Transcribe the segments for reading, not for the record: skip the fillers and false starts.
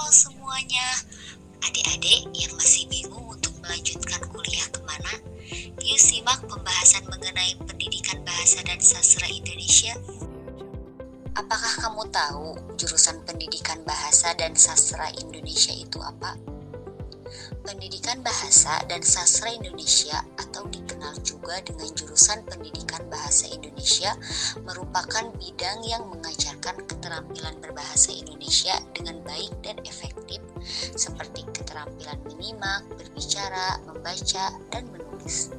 semuanya, adik-adik yang masih bingung untuk melanjutkan kuliah kemana, yuk simak pembahasan mengenai pendidikan bahasa dan sastra Indonesia. Apakah kamu tahu jurusan pendidikan bahasa dan sastra Indonesia itu apa? Pendidikan Bahasa dan Sastra Indonesia atau dikenal juga dengan jurusan Pendidikan Bahasa Indonesia merupakan bidang yang mengajarkan keterampilan berbahasa Indonesia dengan baik dan efektif seperti keterampilan menyimak, berbicara, membaca, dan menulis.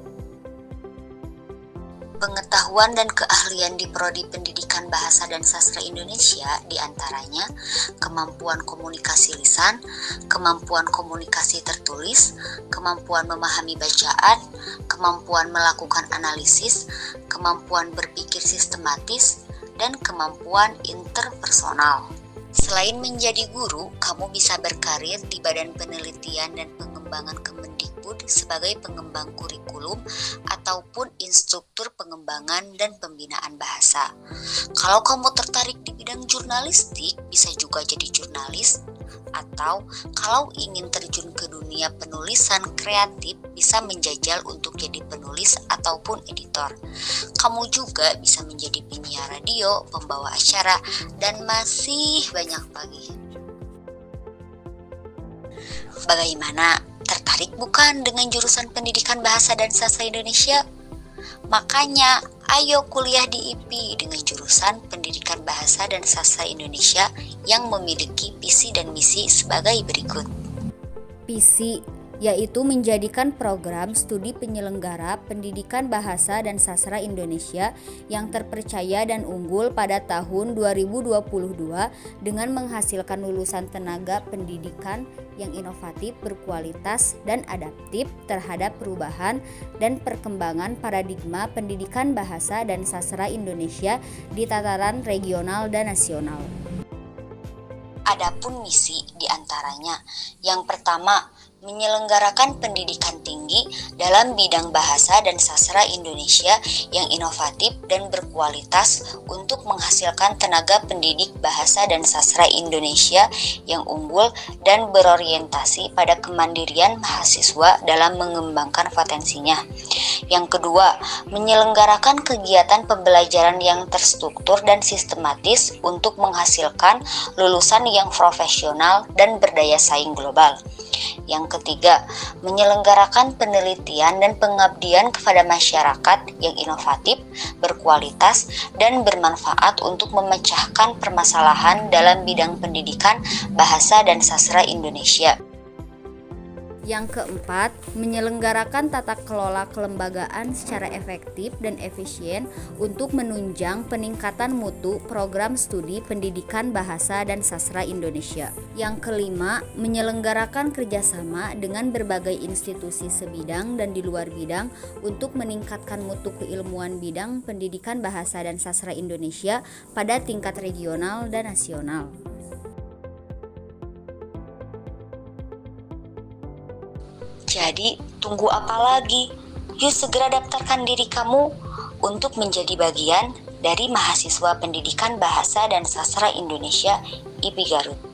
Pengetahuan dan keahlian di Prodi Pendidikan Bahasa dan Sastra Indonesia diantaranya kemampuan komunikasi lisan, kemampuan komunikasi tertulis, kemampuan memahami bacaan, kemampuan melakukan analisis, kemampuan berpikir sistematis, dan kemampuan interpersonal. Selain menjadi guru, kamu bisa berkarir di Badan Penelitian dan Pengembangan Kemendikbud sebagai pengembang kurikulum ataupun instruktur pengembangan dan pembinaan bahasa. Kalau kamu tertarik di bidang jurnalistik, bisa juga jadi jurnalis, atau kalau ingin terjun ke dunia penulisan kreatif, bisa menjajal untuk jadi penulis ataupun editor. Kamu juga bisa menjadi penyiar radio, pembawa acara, dan masih banyak lagi. Bagaimana? Tertarik bukan dengan jurusan Pendidikan Bahasa dan Sastra Indonesia? Makanya, ayo kuliah di IPI dengan jurusan Pendidikan Bahasa dan Sastra Indonesia yang memiliki visi dan misi sebagai berikut. Visi yaitu menjadikan program studi penyelenggara pendidikan bahasa dan sastra Indonesia yang terpercaya dan unggul pada tahun 2022 dengan menghasilkan lulusan tenaga pendidikan yang inovatif, berkualitas, dan adaptif terhadap perubahan dan perkembangan paradigma pendidikan bahasa dan sastra Indonesia di tataran regional dan nasional. Adapun misi diantaranya, yang pertama, menyelenggarakan pendidikan tinggi dalam bidang bahasa dan sastra Indonesia yang inovatif dan berkualitas untuk menghasilkan tenaga pendidik bahasa dan sastra Indonesia yang unggul dan berorientasi pada kemandirian mahasiswa dalam mengembangkan potensinya. Yang kedua, menyelenggarakan kegiatan pembelajaran yang terstruktur dan sistematis untuk menghasilkan lulusan yang profesional dan berdaya saing global. Yang ketiga, menyelenggarakan penelitian dan pengabdian kepada masyarakat yang inovatif, berkualitas, dan bermanfaat untuk memecahkan permasalahan dalam bidang pendidikan bahasa dan sastra Indonesia. Yang keempat, menyelenggarakan tata kelola kelembagaan secara efektif dan efisien untuk menunjang peningkatan mutu program studi pendidikan bahasa dan sastra Indonesia. Yang kelima, menyelenggarakan kerjasama dengan berbagai institusi sebidang dan di luar bidang untuk meningkatkan mutu keilmuan bidang pendidikan bahasa dan sastra Indonesia pada tingkat regional dan nasional. Jadi, tunggu apa lagi? Yuk segera daftarkan diri kamu untuk menjadi bagian dari mahasiswa Pendidikan Bahasa dan Sastra Indonesia IPI Garut.